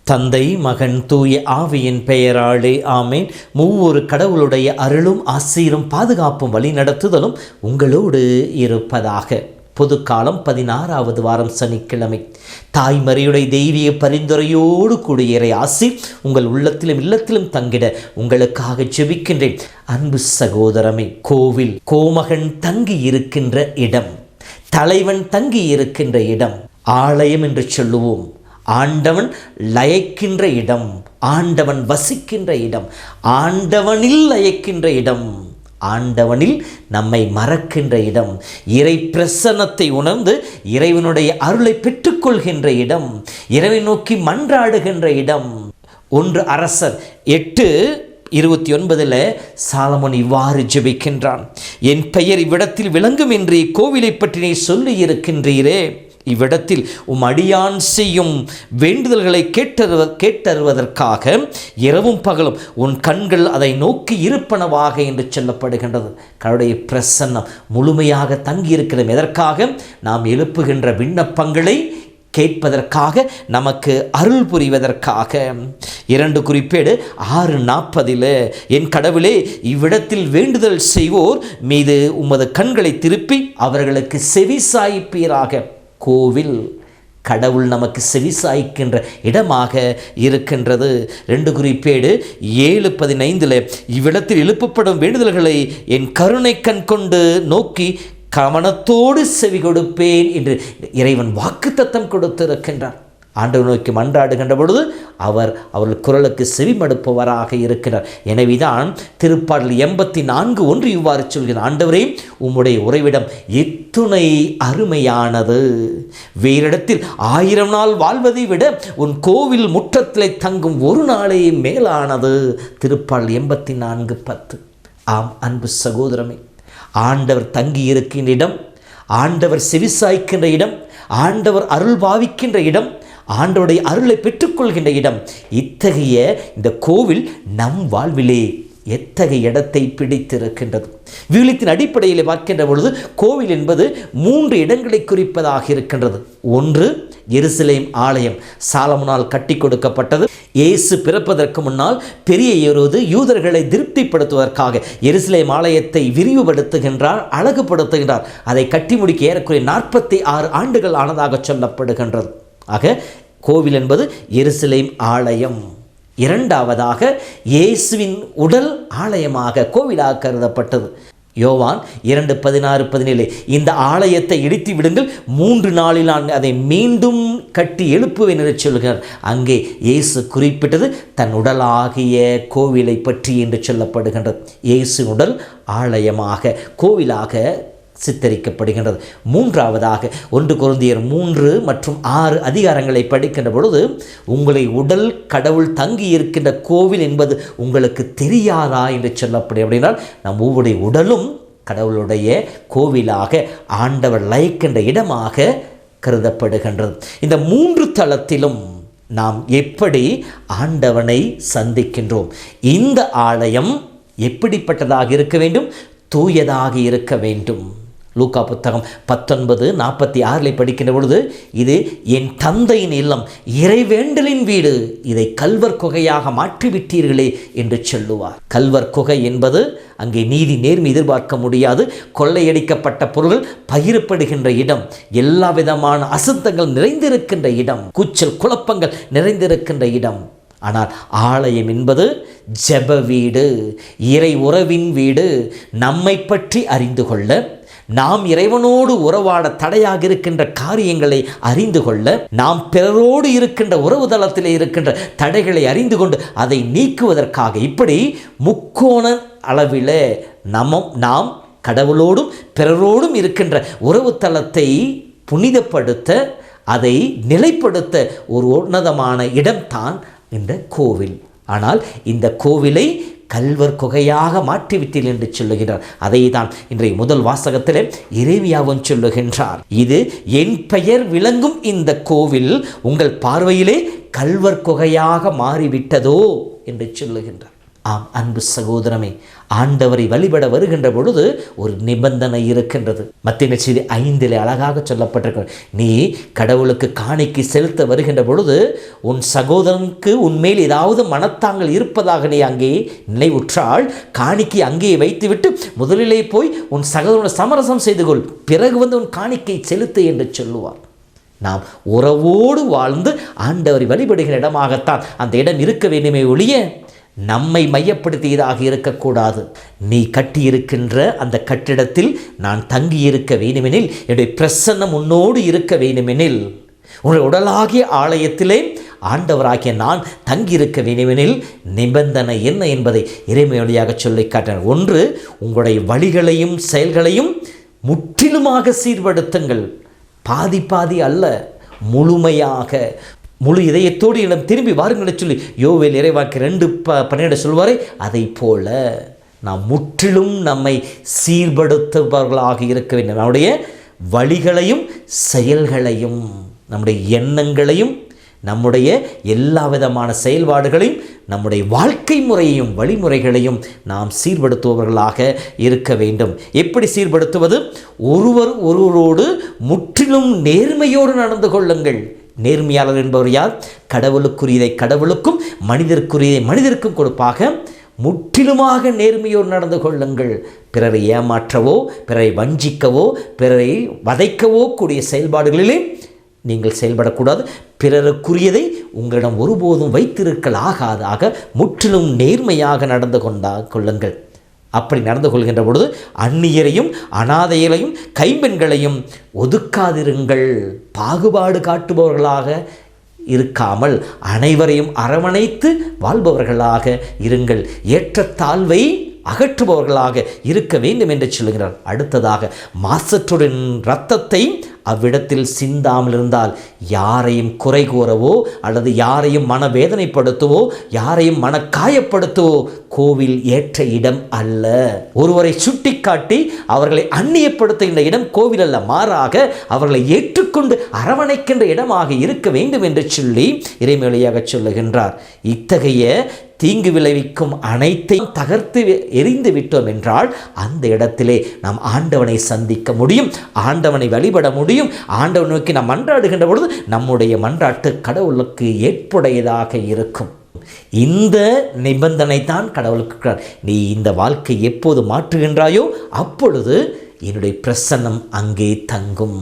தந்தை, மகன், தூய ஆவியின் பெயராலே ஆமேன். மூவொரு கடவுளுடைய அருளும் ஆசீரும் பாதுகாப்பும் வழி நடத்துதலும் உங்களோடு இருப்பதாக. பொதுக்காலம் 16வது வாரம் சனிக்கிழமை. தாய்மறியுடைய தெய்வீக பரிந்துரையோடு கூடிய இறை ஆசி உங்கள் உள்ளத்திலும் இல்லத்திலும் தங்கிட உங்களுக்காக ஜெபிக்கின்றேன். அன்பு சகோதரமே, கோவில் கோமகன் தங்கி இருக்கின்ற இடம், தலைவன் தங்கி இருக்கின்ற இடம், ஆலயம் என்று சொல்லுவோம். ஆண்டவன் லயிக்கின்ற இடம், ஆண்டவன் வசிக்கின்ற இடம், ஆண்டவனில் லயிக்கின்ற இடம், ஆண்டவனில் நம்மை மறக்கின்ற இடம், இறை பிரசன்னத்தை உணர்ந்து இறைவனுடைய அருளை பெற்றுக்கொள்கின்ற இடம், இறைவை நோக்கி மன்றாடுகின்ற இடம். 1 அரசர் 8:29 சாலமோன் இவ்வாறு ஜெபிக்கின்றான். என் பெயர் இவ்விடத்தில் விளங்கும் என்று இக்கோவிலை பற்றி நீ சொல்லி இருக்கின்றீரே, இவ்விடத்தில் அடியான் செய்யும் வேண்டுதல்களை கேட்டருவதற்காக இரவும் பகலும் உன் கண்கள் அதை நோக்கி இருப்பனவாக என்று சொல்லப்படுகின்றது. கடவுளுடைய பிரசன்னம் முழுமையாக தங்கியிருக்கிறது. எதற்காக? நாம் எழுப்புகின்ற விண்ணப்பங்களை கேட்பதற்காக, நமக்கு அருள் புரிவதற்காக. 2 குறிப்பேடு 6:40 என் கடவுளே, இவ்விடத்தில் வேண்டுதல் செய்வோர் மீது உமது கண்களை திருப்பி அவர்களுக்கு செவி சாய்ப்பீராக. கோவில் கடவுள் நமக்கு செவிசாய்க்கின்ற இடமாக இருக்கின்றது. 2 குறிப்பேடு 7:15 இவ்விடத்தில் எழுப்பப்படும் வேண்டுதல்களை என் கருணை கண் கொண்டு நோக்கி கவனத்தோடு செவி கொடுப்பேன் என்று இறைவன் வாக்குத்தத்தம் கொடுத்திருக்கின்றார். ஆண்டவர் நோக்கி மன்றாடுகின்ற பொழுது அவர்கள் குரலுக்கு செவிமடுப்பவராக இருக்கிறார். எனவேதான் திருப்பாடல் 84:1 இவ்வாறு சொல்கிறார், ஆண்டவரே, உம்முடைய உறைவிடம் எத்துணை அருமையானது, வேறிடத்தில் 1000 நாள் வாழ்வதை விட உன் கோவில் முற்றத்திலே தங்கும் ஒரு நாளே மேலானது. திருப்பாடல் 84:10. ஆம் அன்பு சகோதரமே, ஆண்டவர் தங்கி இருக்கின்ற இடம், ஆண்டவர் செவிசாய்க்கின்ற இடம், ஆண்டவர் அருள் பாவிக்கின்ற இடம், ஆண்டவருடைய அருளை பெற்றுக்கொள்கின்ற இடம். இத்தகைய இந்த கோவில் நம் வாழ்விலே எத்தகைய இடத்தை பிடித்திருக்கின்றது. விவிலியத்தின் அடிப்படையில் பார்க்கின்ற பொழுது கோவில் என்பது 3 இடங்களை குறிப்பதாக இருக்கின்றது. 1 எருசலேம் ஆலயம், சாலமோனால் கட்டி கொடுக்கப்பட்டது. இயேசு பிறப்பதற்கு முன்னால் பெரிய ஏரோது யூதர்களை திருப்திப்படுத்துவதற்காக எருசலேம் ஆலயத்தை விரிவுபடுத்துகின்றார், அழகுபடுத்துகின்றார். அதை கட்டி முடிக்க ஏறக்குறைய 46 ஆண்டுகள் ஆனதாக சொல்லப்படுகின்றது. ஆக கோவில் என்பது எருசலேம் ஆலயம். 2வதாக இயேசுவின் உடல் ஆலயமாக கோவிலாக கருதப்பட்டது. யோவான் 2:16-17 இந்த ஆலயத்தை இடித்து விடுங்கள், 3 நாளில் நான் அதை மீண்டும் கட்டி எழுப்புவேன் என்று சொல்கிறார். அங்கே இயேசு குறிப்பிட்டது தன் உடலாகிய கோவிலை பற்றி என்று சொல்லப்படுகின்றது. இயேசுவின் உடல் ஆலயமாக கோவிலாக சித்தரிக்கப்படுகின்றது. 3வதாக 1 கொரிந்தியர் 3 மற்றும் 6 அதிகாரங்களை படிக்கின்ற பொழுது, உங்களை உடல் கடவுள் தங்கி இருக்கின்ற கோவில் என்பது உங்களுக்கு தெரியாதா என்று சொல்லப்படும். அப்படின்னால் நம் ஒவ்வொருடைய உடலும் கடவுளுடைய கோவிலாக, ஆண்டவர் லயிக்கின்ற இடமாக கருதப்படுகின்றது. இந்த 3 தளத்திலும் நாம் எப்படி ஆண்டவனை சந்திக்கின்றோம்? இந்த ஆலயம் எப்படிப்பட்டதாக இருக்க வேண்டும்? தூயதாக இருக்க வேண்டும். லூக்கா புத்தகம் 19:46 படிக்கின்ற பொழுது, இது என் தந்தையின் இல்லம், இறைவேண்டலின் வீடு, இதை கல்வர் குகையாக மாற்றிவிட்டீர்களே என்று சொல்லுவார். கல்வர் குகை என்பது அங்கே நீதி நேர்மை எதிர்பார்க்க முடியாது, கொள்ளையடிக்கப்பட்ட பொருள்கள் பகிரப்படுகின்ற இடம், எல்லா விதமான அசுத்தங்கள் நிறைந்திருக்கின்ற இடம், கூச்சல் குழப்பங்கள் நிறைந்திருக்கின்ற இடம். ஆனால் ஆலயம் என்பது ஜெப வீடு, இறை உறவின் வீடு. நம்மை பற்றி அறிந்து கொள்ள, நாம் இறைவனோடு உறவாட தடையாக இருக்கின்ற காரியங்களை அறிந்து கொள்ள, நாம் பிறரோடு இருக்கின்ற உறவு தளத்தில் இருக்கின்ற தடைகளை அறிந்து கொண்டு அதை நீக்குவதற்காக, இப்படி முக்கோண அளவில் நாம் கடவுளோடும் பிறரோடும் இருக்கின்ற உறவு தளத்தை புனிதப்படுத்த, அதை நிலைப்படுத்த ஒரு உன்னதமான இடம்தான் இந்த கோவில். ஆனால் இந்த கோவிலை கல்வர் குகையாக மாற்றிவிட்டீர்கள் என்று சொல்லுகிறார். அதை தான் இன்றைய முதல் வாசகத்தில் எரேமியாவும் சொல்லுகின்றார். இது என் பெயர் விளங்கும் இந்த கோவில் உங்கள் பார்வையிலே கல்வர் குகையாக மாறிவிட்டதோ என்று சொல்லுகின்றார். ஆம் அன்பு சகோதரமே, ஆண்டவரை வழிபட வருகின்ற பொழுது ஒரு நிபந்தனை இருக்கின்றது. மத்திய நற்செய்தி 5 அழகாக சொல்லப்பட்டிருக்கிறது. நீ கடவுளுக்கு காணிக்கை செலுத்த வருகின்ற பொழுது உன் சகோதரனுக்கு உன்மேல் ஏதாவது மனத்தாங்கள் இருப்பதாக நீ அங்கே நினைவுற்றால் காணிக்கை அங்கேயே வைத்துவிட்டு முதலிலே போய் உன் சகோதரனை சமரசம் செய்து கொள், பிறகு வந்து உன் காணிக்கை செலுத்து என்று சொல்லுவார். நாம் உறவோடு வாழ்ந்து ஆண்டவரை வழிபடுகிற இடமாகத்தான் அந்த இடம் இருக்க வேண்டுமே ஒழிய நம்மை மையப்படுத்தியதாக இருக்கக்கூடாது. நீ கட்டியிருக்கின்ற அந்த கட்டிடத்தில் நான் தங்கியிருக்க வேண்டுமெனில், என்னுடைய பிரசன்னம் உன்னோடு இருக்க வேண்டுமெனில், உன்னுடைய உடலாகிய ஆலயத்திலே ஆண்டவராகிய நான் தங்கியிருக்க வேண்டுமெனில் நிபந்தனை என்ன என்பதை இறைமையொழியாக சொல்லி காட்டினார். ஒன்று, உங்களுடைய வழிகளையும் செயல்களையும் முற்றிலுமாக சீர்படுத்துங்கள். பாதி பாதி அல்ல, முழுமையாக முழு இதயத்தோடு இடம் திரும்பி வாருங்கள் சொல்லி யோவேல் இறைவாக்கு 2:12 சொல்வாரே, அதை போல நாம் முற்றிலும் நம்மை சீர்படுத்துபவர்களாக இருக்க வேண்டும். நம்முடைய வழிகளையும் செயல்களையும் நம்முடைய எண்ணங்களையும் நம்முடைய எல்லா விதமான செயல்பாடுகளையும் நம்முடைய வாழ்க்கை முறையையும் வழிமுறைகளையும் நாம் சீர்படுத்துபவர்களாக இருக்க வேண்டும். எப்படி சீர்படுத்துவது? ஒருவரோடு முற்றிலும் நேர்மையோடு நடந்து கொள்ளுங்கள். நேர்மையாளர் என்பவர் யார்? கடவுளுக்குரியதை கடவுளுக்கும் மனிதருக்குரியதை மனிதருக்கும் கொடுப்பாக முற்றிலுமாக நேர்மையோடு நடந்து கொள்ளுங்கள். பிறரை ஏமாற்றவோ, பிறரை வஞ்சிக்கவோ, பிறரை வதைக்கவோ கூடிய செயல்பாடுகளிலே நீங்கள் செயல்படக்கூடாது. பிறருக்குரியதை உங்களிடம் ஒருபோதும் வைத்திருக்கல் ஆகாதாக முற்றிலும் நேர்மையாக நடந்து கொள்ளுங்கள். அப்படி நடந்து கொள்கின்ற பொழுது அந்நியரையும் அனாதைகளையும் கைம்பெண்களையும் ஒதுக்காதிருங்கள். பாகுபாடு காட்டுபவர்களாக இருக்காமல் அனைவரையும் அரவணைத்து வாழ்பவர்களாக இருங்கள். ஏற்றத்தாழ்வை அகற்றுபவர்களாக இருக்க வேண்டும் என்று சொல்லுகிறார். அடுத்ததாக, மாசற்றுடன் இரத்தத்தை அவ்விடத்தில் சிந்தாமல் இருந்தால் யாரையும் குறை கூறவோ அல்லது யாரையும் மனவேதனைப்படுத்தவோ யாரையும் மனக்காயப்படுத்தவோ கோவில் ஏற்ற இடம் அல்ல. ஒருவரை சுட்டிக்காட்டி அவர்களை அந்நியப்படுத்துகின்ற இடம் கோவில் அல்ல, மாறாக அவர்களை ஏற்றுக்கொண்டு அரவணைக்கின்ற இடமாக இருக்க வேண்டும் என்று சொல்லி இறைமொழியாக சொல்லுகின்றார். இத்தகைய தீங்கு விளைவிக்கும் அனைத்தையும் தகர்த்து எரிந்து விட்டோம் என்றால் அந்த இடத்திலே நாம் ஆண்டவனை சந்திக்க முடியும், ஆண்டவனை வழிபட முடியும். ஆண்டவனை நோக்கி நாம் மன்றாடுகின்ற பொழுது நம்முடைய மன்றாட்டு கடவுளுக்கு ஏற்புடையதாக இருக்கும். இந்த நிபந்தனை தான் கடவுளுக்கு. நீ இந்த வாழ்க்கை எப்போது மாற்றுகின்றாயோ அப்பொழுது என்னுடைய பிரசன்னம் அங்கே தங்கும்.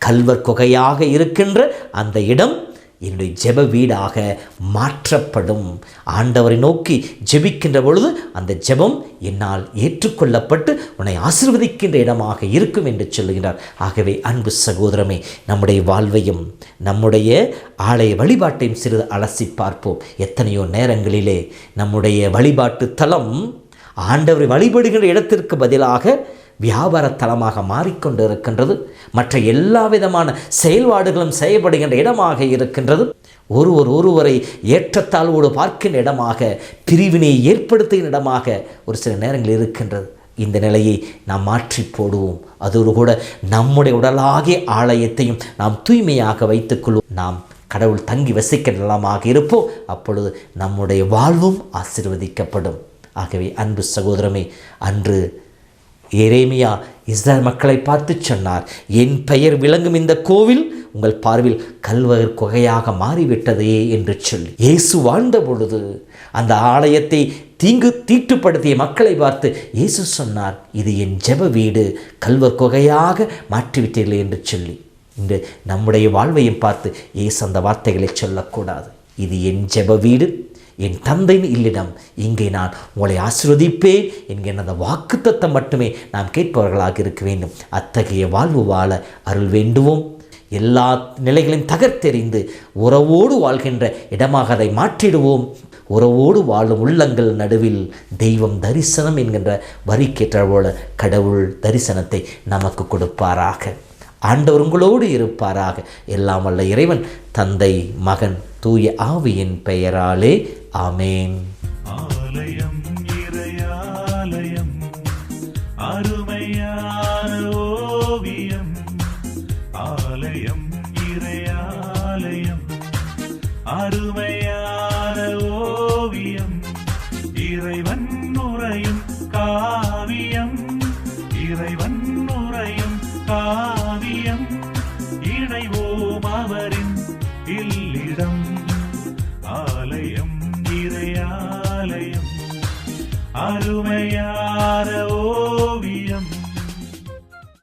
கல்வர் குகையாக இருக்கின்ற அந்த இடம் என்னுடைய ஜெப வீடாக மாற்றப்படும். ஆண்டவரை நோக்கி ஜெபிக்கின்ற பொழுது அந்த ஜெபம் என்னால் ஏற்றுக்கொள்ளப்பட்டு உன்னை ஆசீர்வதிக்கின்ற இடமாக இருக்கும் என்று சொல்லுகிறார். ஆகவே அன்பு சகோதரமே, நம்முடைய வாழ்வையும் நம்முடைய ஆலய வழிபாட்டையும் சிறிது அலசி பார்ப்போம். எத்தனையோ நேரங்களிலே நம்முடைய வழிபாட்டு தலம் ஆண்டவரை வழிபடுகின்ற இடத்திற்கு பதிலாக வியாபார தலமாக மாறிக்கொண்டு இருக்கின்றது. மற்ற எல்லா விதமான செயல்பாடுகளும் செய்யப்படுகின்ற இடமாக இருக்கின்றது. ஒருவரை ஏற்றத்தாழ்வோடு பார்க்கின்ற இடமாக, பிரிவினை ஏற்படுத்துகின்ற இடமாக ஒரு சில நேரங்கள் இருக்கின்றது. இந்த நிலையை நாம் மாற்றி போடுவோம். அதோடு கூட நம்முடைய உடலாகிய ஆலயத்தையும் நாம் தூய்மையாக வைத்துக்கொள்வோம். நாம் கடவுள் தங்கி வசிக்கின்ற இடமாக இருப்போம். அப்பொழுது நம்முடைய வாழ்வும் ஆசீர்வதிக்கப்படும். ஆகவே அன்பு சகோதரமே, அன்று எரேமியா இஸ்ரவேல் மக்களை பார்த்து சொன்னார், என் பெயர் விளங்கும் இந்த கோவில் உங்கள் பார்வையில் கல்வர் குகையாக மாறிவிட்டதே என்று சொல்லி. இயேசு வாழ்ந்த பொழுது அந்த ஆலயத்தை தீட்டுப்படுத்திய மக்களை பார்த்து இயேசு சொன்னார், இது என் ஜெப வீடு, கல்வர் குகையாக மாற்றிவிட்டீர்கள் என்று சொல்லி. இன்று நம்முடைய வாழ்வையும் பார்த்து இயேசு அந்த வார்த்தைகளை சொல்லக்கூடாது. இது என் ஜெப வீடு, என் தந்தையின் இல்லிடம், இங்கே நான் உங்களை ஆசீர்வதிப்பேன் என்கிற அந்த வாக்குத்தத்தம் மட்டுமே நாம் கேட்பவர்களாக இருக்க வேண்டும். அத்தகைய வாழ்வு வாழ அருள் வேண்டுவோம். எல்லா நிலைகளையும் தகர்த்தெறிந்து உறவோடு வாழ்கின்ற இடமாக அதை மாற்றிடுவோம். உறவோடு வாழும் உள்ளங்கள் நடுவில் தெய்வம் தரிசனம் என்கின்ற வரிக்கேற்ற போல கடவுள் தரிசனத்தை நமக்கு கொடுப்பாராக. ஆண்டவர் உங்களோடு இருப்பாராக. எல்லாம் வல்ல இறைவன் தந்தை, மகன், தூய ஆவியின் பெயராலே ஆமேன். ஓவியம், ஆலயம் இறையாலயம், அருமையான ஓவியம், இறைவன் நுரையும் காவியம், இறைவன் நுரையும் காவியம், இணைவோம் அவரின் இல்லிடம், ஆலயம் இறையாலயம், அருமையான